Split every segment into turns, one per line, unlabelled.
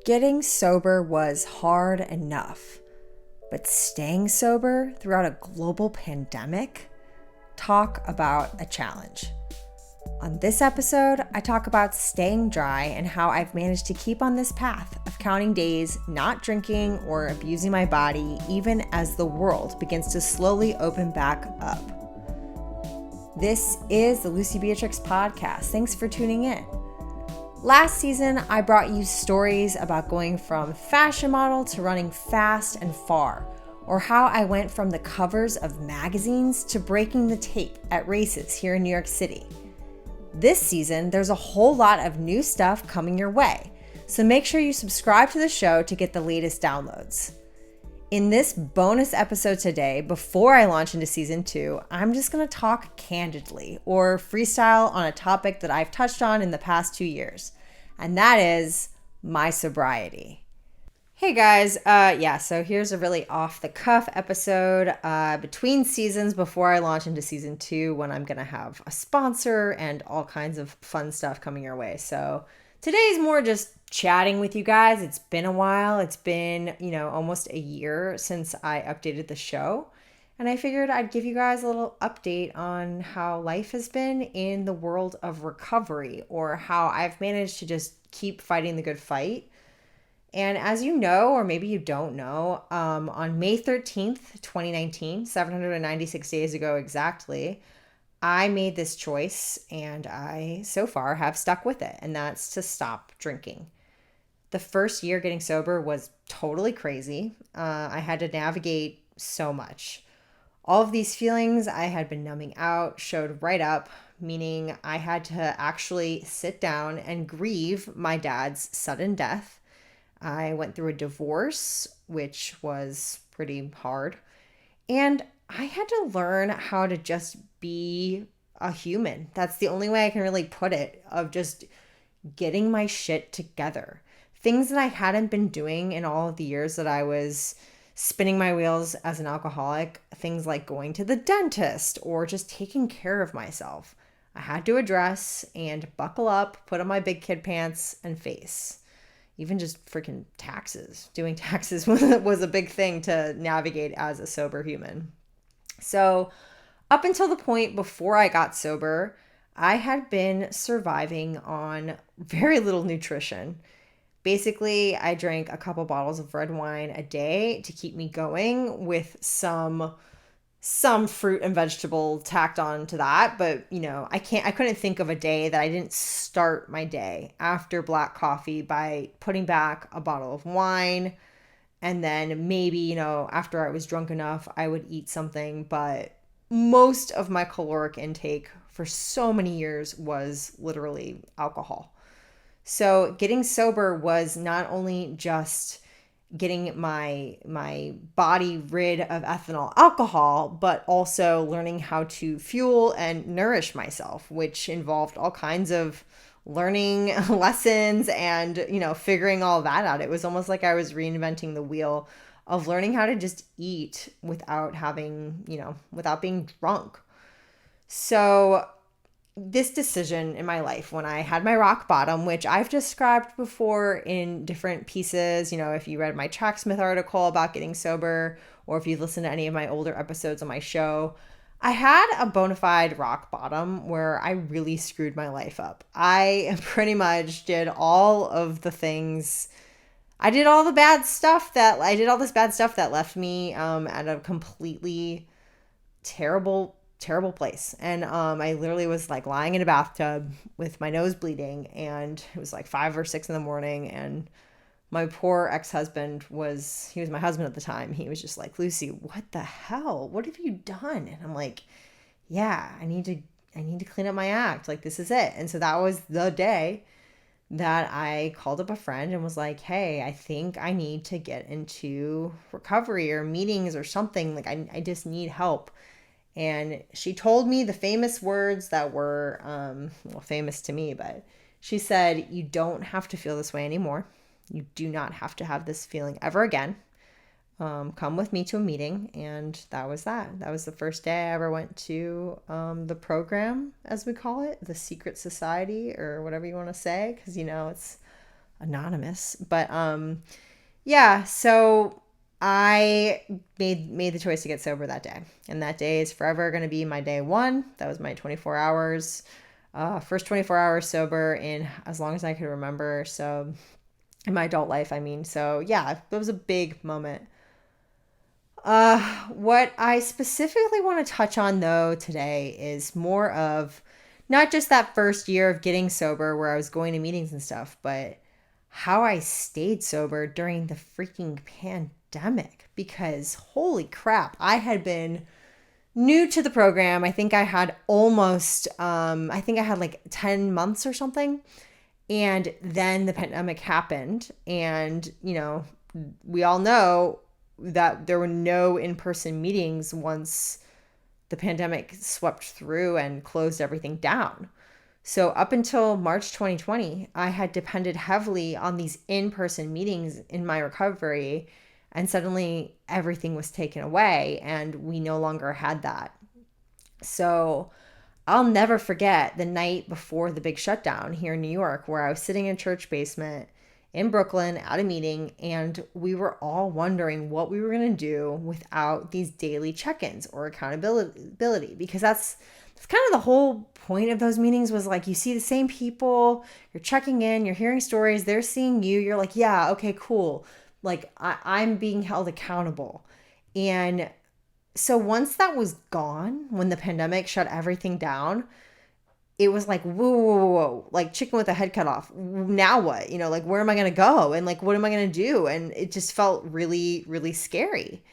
Getting sober was hard enough, but staying sober throughout a global pandemic? Talk about a challenge. On this episode, I talk about staying dry and how I've managed to keep on this path of counting days, not drinking or abusing my body, even as the world begins to slowly open back up. This is the Lucie Beatrix podcast. Thanks for tuning in. Last season, I brought you stories about going from fashion model to running fast and far, or how I went from the covers of magazines to breaking the tape at races here in New York City. This season, there's a whole lot of new stuff coming your way, so make sure you subscribe to the show to get the latest downloads. In this bonus episode today, before I launch into season 2, I'm just going to talk candidly or freestyle on a topic that I've touched on in the past 2 years, and that is my sobriety. Hey guys, so here's a really off-the-cuff episode between seasons before I launch into season 2 when I'm going to have a sponsor and all kinds of fun stuff coming your way. So today's more just chatting with you guys. It's been a while. It's been, almost a year since I updated the show. And I figured I'd give you guys a little update on how life has been in the world of recovery, or how I've managed to just keep fighting the good fight. And as you know, or maybe you don't know, on May 13th, 2019, 796 days ago exactly, I made this choice and I so far have stuck with it, and that's to stop drinking. The first year getting sober was totally crazy. I had to navigate so much. All of these feelings I had been numbing out showed right up, meaning I had to actually sit down and grieve my dad's sudden death. I went through a divorce, which was pretty hard. And I had to learn how to just be a human. That's the only way I can really put it, of just getting my shit together. Things that I hadn't been doing in all of the years that I was spinning my wheels as an alcoholic, things like going to the dentist or just taking care of myself. I had to address and buckle up, put on my big kid pants and face. Even just freaking taxes. Doing taxes was a big thing to navigate as a sober human. So up until the point before I got sober, I had been surviving on very little nutrition. Basically, I drank a couple bottles of red wine a day to keep me going, with some fruit and vegetable tacked on to that. But, I couldn't think of a day that I didn't start my day after black coffee by putting back a bottle of wine. And then maybe, after I was drunk enough, I would eat something. But most of my caloric intake for so many years was literally alcohol. So getting sober was not only just getting my body rid of ethanol alcohol, but also learning how to fuel and nourish myself, which involved all kinds of learning lessons and, figuring all that out. It was almost like I was reinventing the wheel of learning how to just eat without without being drunk. So this decision in my life, when I had my rock bottom, which I've described before in different pieces, if you read my Tracksmith article about getting sober, or if you listened to any of my older episodes on my show, I had a bona fide rock bottom where I really screwed my life up. I pretty much did all of the things. I did all this bad stuff that left me at a completely terrible place. And I literally was like lying in a bathtub with my nose bleeding, and it was like 5 or 6 in the morning, and my poor ex-husband he was my husband at the time. He was just like, "Lucie, what the hell? What have you done?" And I'm like, "Yeah, I need to clean up my act. Like, this is it." And so that was the day that I called up a friend and was like, "Hey, I think I need to get into recovery or meetings or something. Like, I just need help." And she told me the famous words that were, famous to me, but she said, "You don't have to feel this way anymore. You do not have to have this feeling ever again. Come with me to a meeting." And that was that. That was the first day I ever went to the program, as we call it, the secret society, or whatever you want to say, because, it's anonymous. But yeah, so I made the choice to get sober that day. And that day is forever going to be my day one. That was my 24 hours. First 24 hours sober in as long as I could remember. So in my adult life, I mean. So yeah, it was a big moment. What I specifically want to touch on though today is more of not just that first year of getting sober where I was going to meetings and stuff, but how I stayed sober during the freaking pandemic. Because holy crap, I had been new to the program. I think I had like 10 months or something. And then the pandemic happened. And, we all know that there were no in-person meetings once the pandemic swept through and closed everything down. So up until March 2020, I had depended heavily on these in-person meetings in my recovery, and suddenly everything was taken away and we no longer had that. So I'll never forget the night before the big shutdown here in New York, where I was sitting in a church basement in Brooklyn at a meeting, and we were all wondering what we were going to do without these daily check-ins or accountability, because that's kind of the whole point of those meetings. Was like, you see the same people, you're checking in, you're hearing stories, they're seeing you, you're like, yeah, okay, cool. Like I'm being held accountable. And so once that was gone, when the pandemic shut everything down, it was like, whoa, like chicken with a head cut off. Now what? Like, where am I going to go? And like, what am I going to do? And it just felt really, really scary.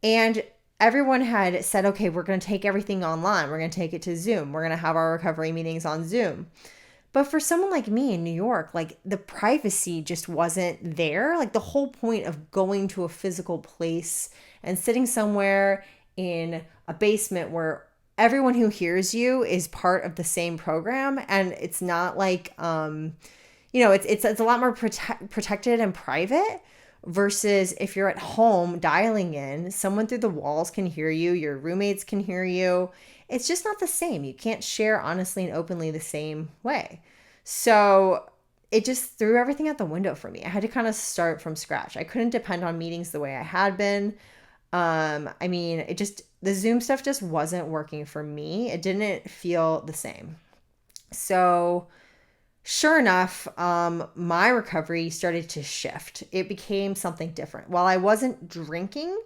And everyone had said, okay, we're going to take everything online. We're going to take it to Zoom. We're going to have our recovery meetings on Zoom. But for someone like me in New York, like the privacy just wasn't there. Like the whole point of going to a physical place and sitting somewhere in a basement where everyone who hears you is part of the same program, and it's not like it's a lot more protected and private, versus if you're at home dialing in, someone through the walls can hear you, your roommates can hear you. It's just not the same. You can't share honestly and openly the same way. So it just threw everything out the window for me. I had to kind of start from scratch. I couldn't depend on meetings the way I had been. The Zoom stuff just wasn't working for me. It didn't feel the same. So sure enough, my recovery started to shift. It became something different. While I wasn't drinking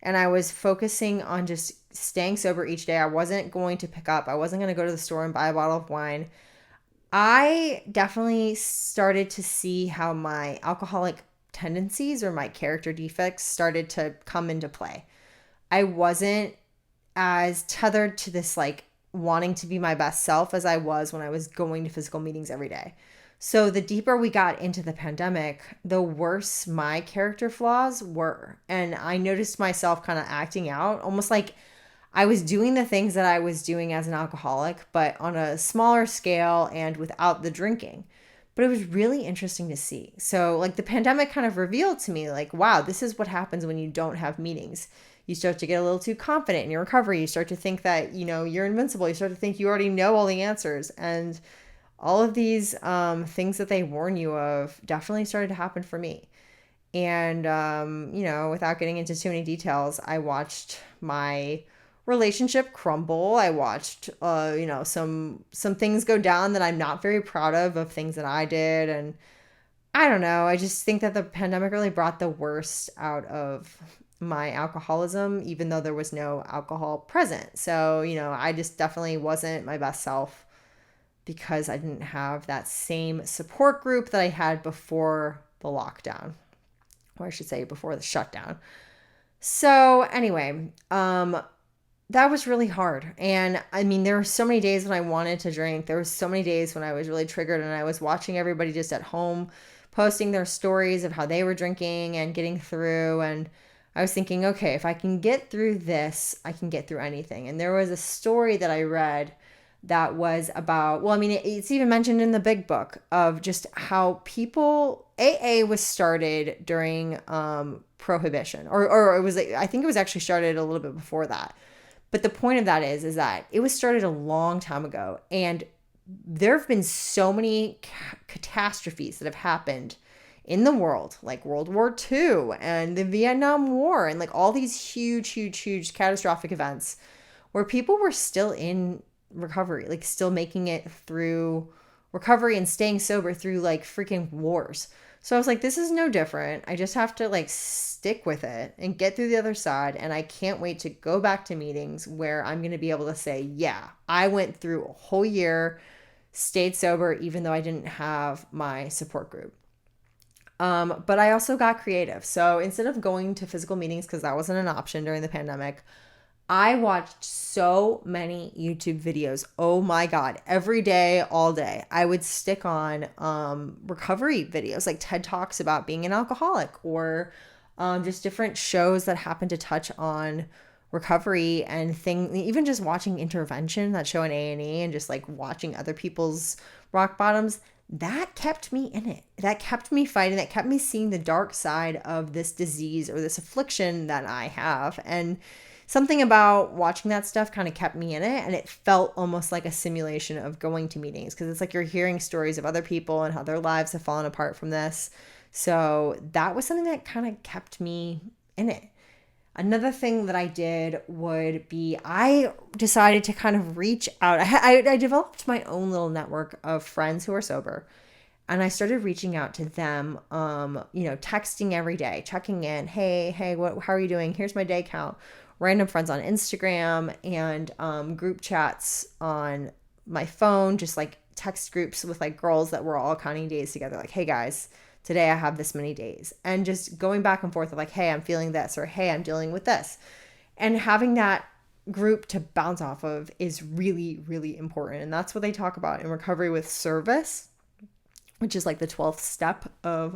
and I was focusing on just staying sober each day, I wasn't going to I wasn't going to go to the store and buy a bottle of wine. I definitely started to see how my alcoholic tendencies or my character defects started to come into play. I wasn't as tethered to this like wanting to be my best self as I was when I was going to physical meetings every day. So the deeper we got into the pandemic, the worse my character flaws were. And I noticed myself kind of acting out, almost like I was doing the things that I was doing as an alcoholic, but on a smaller scale and without the drinking. But it was really interesting to see. So like the pandemic kind of revealed to me like, wow, this is what happens when you don't have meetings. You start to get a little too confident in your recovery. You start to think that, you're invincible. You start to think you already know all the answers. And all of these things that they warn you of definitely started to happen for me. And, without getting into too many details, I watched my relationship crumble. I watched, some things go down that I'm not very proud of things that I did. And I don't know. I just think that the pandemic really brought the worst out of my alcoholism, even though there was no alcohol present. So, I just definitely wasn't my best self because I didn't have that same support group that I had before the lockdown, or I should say before the shutdown. So anyway, that was really hard. And I mean, there were so many days when I wanted to drink. There were so many days when I was really triggered and I was watching everybody just at home posting their stories of how they were drinking and getting through. And I was thinking, okay, if I can get through this, I can get through anything. And there was a story that I read that was about, it's even mentioned in the big book of just how AA was started during Prohibition, or it was, I think it was actually started a little bit before that. But the point of that is that it was started a long time ago, and there have been so many catastrophes that have happened in the world, like World War II and the Vietnam War and like all these huge, huge, huge catastrophic events where people were still in recovery, like still making it through recovery and staying sober through like freaking wars. So I was like, this is no different. I just have to like stick with it and get through the other side. And I can't wait to go back to meetings where I'm going to be able to say, yeah, I went through a whole year, stayed sober, even though I didn't have my support group. But I also got creative. So instead of going to physical meetings, because that wasn't an option during the pandemic, I watched so many YouTube videos. Oh my God. Every day, all day. I would stick on recovery videos, like TED Talks about being an alcoholic, or just different shows that happen to touch on recovery and even just watching Intervention, that show on A&E, and just like watching other people's rock bottoms. That kept me in it. That kept me fighting. That kept me seeing the dark side of this disease or this affliction that I have. And something about watching that stuff kind of kept me in it, and it felt almost like a simulation of going to meetings, because it's like you're hearing stories of other people and how their lives have fallen apart from this. So that was something that kind of kept me in it. Another thing that I did would be I decided to kind of reach out. I developed my own little network of friends who are sober, and I started reaching out to them, texting every day, checking in. Hey, how are you doing? Here's my day count. Random friends on Instagram and group chats on my phone, just like text groups with like girls that were all counting days together. Like, hey guys, today I have this many days. And just going back and forth of like, hey, I'm feeling this, or hey, I'm dealing with this. And having that group to bounce off of is really, really important. And that's what they talk about in recovery with service, which is like the 12th step of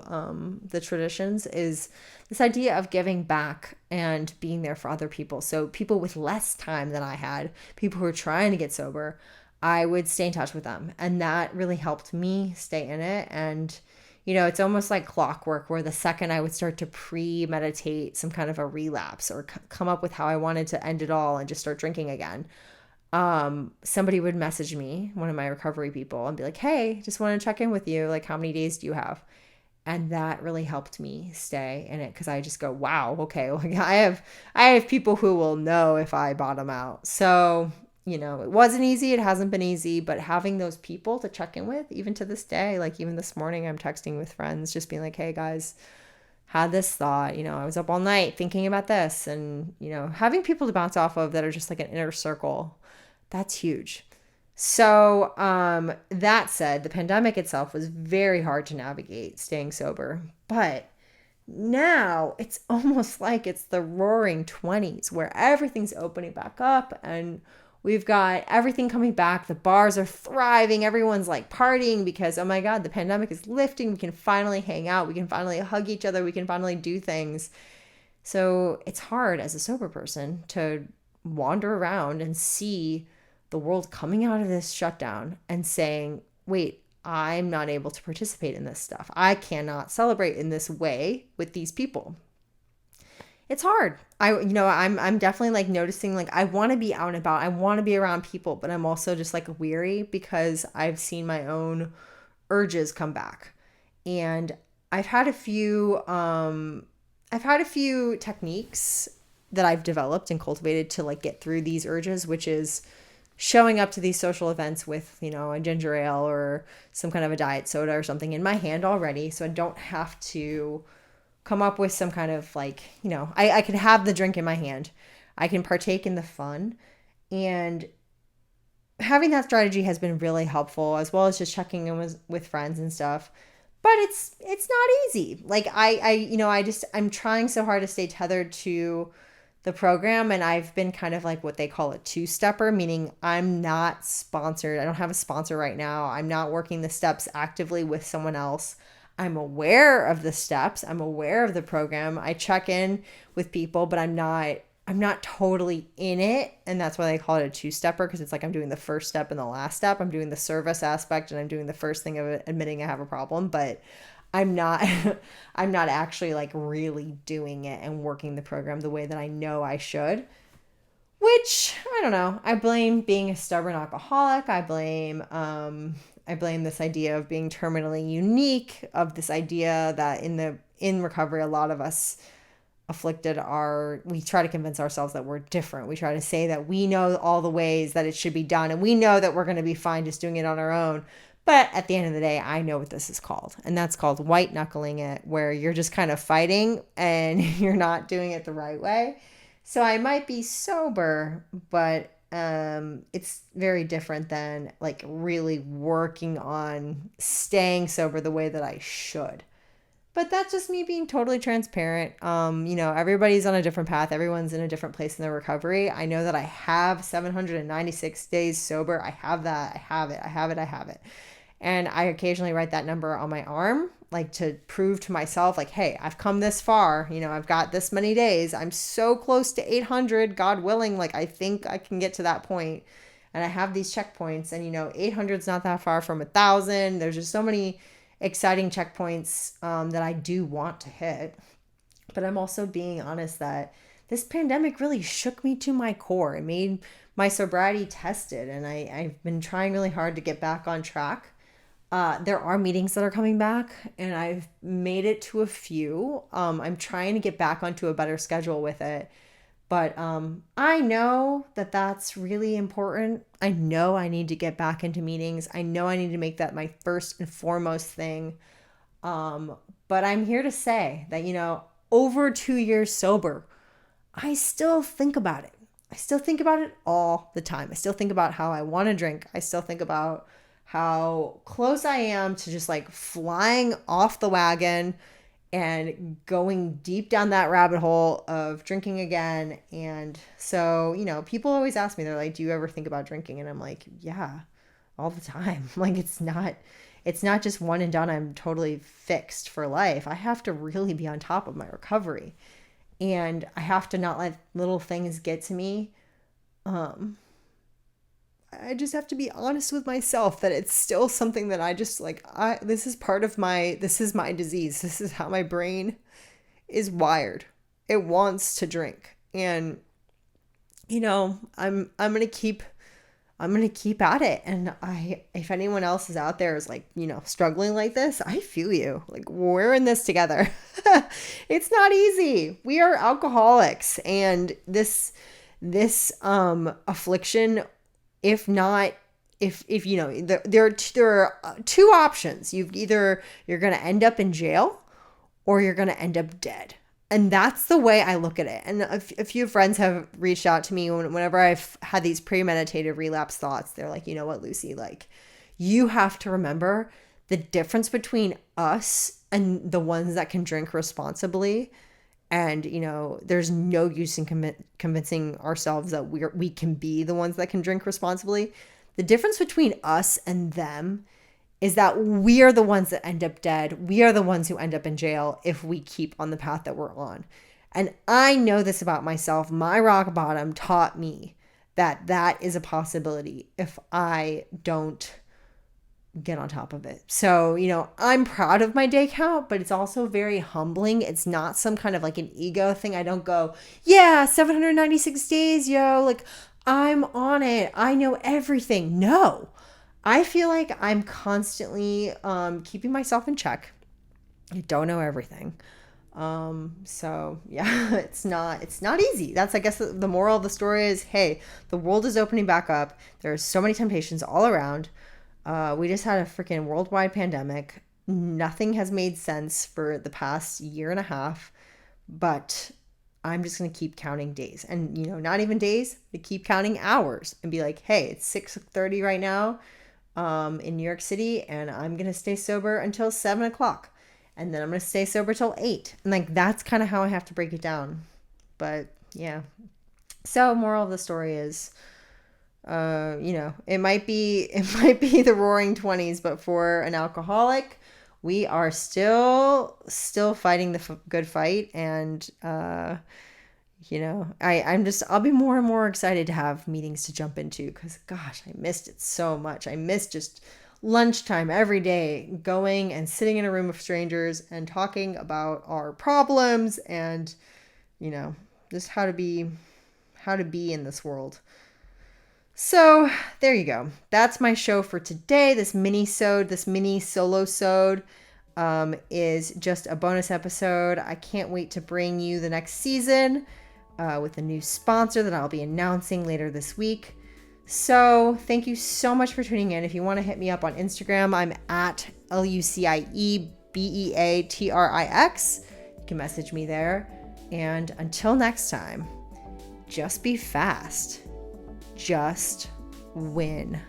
the traditions, is this idea of giving back and being there for other people. So people with less time than I had, people who are trying to get sober, I would stay in touch with them. And that really helped me stay in it. And, it's almost like clockwork, where the second I would start to premeditate some kind of a relapse or come up with how I wanted to end it all and just start drinking again, somebody would message me, one of my recovery people, and be like, hey, just want to check in with you. Like, how many days do you have? And that really helped me stay in it, because I just go, wow, okay, like I have people who will know if I bottom out. So, it wasn't easy. It hasn't been easy, but having those people to check in with, even to this day, like even this morning, I'm texting with friends, just being like, hey guys, had this thought, I was up all night thinking about this, and, having people to bounce off of that are just like an inner circle. That's huge. So that said, the pandemic itself was very hard to navigate staying sober. But now it's almost like it's the roaring 20s, where everything's opening back up and we've got everything coming back. The bars are thriving. Everyone's like partying because, oh my God, the pandemic is lifting. We can finally hang out. We can finally hug each other. We can finally do things. So it's hard as a sober person to wander around and see the world coming out of this shutdown and saying, wait, I'm not able to participate in this stuff. I cannot celebrate in this way with these people. It's hard. I'm definitely like noticing, like, I want to be out and about. I want to be around people, but I'm also just like weary because I've seen my own urges come back. And I've had a few techniques that I've developed and cultivated to like get through these urges, which is showing up to these social events with, a ginger ale or some kind of a diet soda or something in my hand already. So I don't have to come up with some kind of like, I can have the drink in my hand. I can partake in the fun. And having that strategy has been really helpful, as well as just checking in with friends and stuff. But it's not easy. Like I'm trying so hard to stay tethered to the program, and I've been kind of like what they call a two-stepper, meaning I'm not sponsored. I don't have a sponsor right now. I'm not working the steps actively with someone else. I'm aware of the steps. I'm aware of the program. I check in with people, but I'm not totally in it. And that's why they call it a two-stepper, because it's like I'm doing the first step and the last step. I'm doing the service aspect and I'm doing the first thing of admitting I have a problem, but I'm not actually like really doing it and working the program the way that I know I should. which I don't know. I blame being a stubborn alcoholic. I blame this idea of being terminally unique, of this idea that in recovery, a lot of us afflicted we try to convince ourselves that we're different. We try to say that we know all the ways that it should be done, and we know that we're going to be fine just doing it on our own. But at the end of the day, I know what this is called, and that's called white knuckling it, where you're just kind of fighting and you're not doing it the right way. So I might be sober, but it's very different than like really working on staying sober the way that I should. But that's just me being totally transparent. Everybody's on a different path. Everyone's in a different place in their recovery. I know that I have 796 days sober. I have that. I have it. And I occasionally write that number on my arm, like to prove to myself, like, hey, I've come this far. I've got this many days. I'm so close to 800, God willing. Like, I think I can get to that point. And I have these checkpoints. And, 800 is not that far from 1,000. There's just so many exciting checkpoints that I do want to hit. But I'm also being honest that this pandemic really shook me to my core. It made my sobriety tested, and I've been trying really hard to get back on track. There are meetings that are coming back, and I've made it to a few. I'm trying to get back onto a better schedule with it. But I know that that's really important. I know I need to get back into meetings. I know I need to make that my first and foremost thing. But I'm here to say that, over 2 years sober, I still think about it. I still think about it all the time. I still think about how I want to drink. I still think about how close I am to just like flying off the wagon and going deep down that rabbit hole of drinking again. And so, people always ask me, they're like, do you ever think about drinking? And I'm like, yeah, all the time. Like, it's not just one and done. I'm totally fixed for life. I have to really be on top of my recovery, and I have to not let little things get to me. I just have to be honest with myself that it's still something that I just like, this is my disease. This is how my brain is wired. It wants to drink. And, I'm going to keep at it. And if anyone else is out there is like, struggling like this, I feel you. Like, we're in this together. It's not easy. We are alcoholics, and this affliction, if there are two options. You're going to end up in jail, or you're going to end up dead. And that's the way I look at it. And a few friends have reached out to me whenever I've had these premeditated relapse thoughts. They're like, you know what, Lucie, like, you have to remember the difference between us and the ones that can drink responsibly. And, there's no use in convincing ourselves that we can be the ones that can drink responsibly. The difference between us and them is that we are the ones that end up dead. We are the ones who end up in jail if we keep on the path that we're on. And I know this about myself. My rock bottom taught me that is a possibility if I don't get on top of it. So, I'm proud of my day count, but it's also very humbling. It's not some kind of like an ego thing. I don't go, yeah, 796 days, yo, like, I'm on it. I know everything. No, I feel like I'm constantly keeping myself in check. I don't know everything. So yeah, it's not easy. That's, I guess, the moral of the story is, hey, the world is opening back up. There's so many temptations all around. We just had a freaking worldwide pandemic. Nothing has made sense for the past year and a half, but I'm just going to keep counting days, and, not even days, but keep counting hours and be like, hey, it's 6:30 right now, in New York City, and I'm going to stay sober until 7:00. And then I'm going to stay sober till 8. And like, that's kind of how I have to break it down. But yeah. So moral of the story is, it might be the roaring 20s, but for an alcoholic, we are still fighting the good fight. And, I'll be more and more excited to have meetings to jump into, because gosh, I missed it so much. I missed just lunchtime every day, going and sitting in a room of strangers and talking about our problems and, just how to be how to be in this world. So there you go. That's my show for today. This mini solo-sode is just a bonus episode. I can't wait to bring you the next season with a new sponsor that I'll be announcing later this week. So thank you so much for tuning in. If you want to hit me up on Instagram, I'm at LucieBeatrix. You can message me there. And until next time, just be fast. Just win.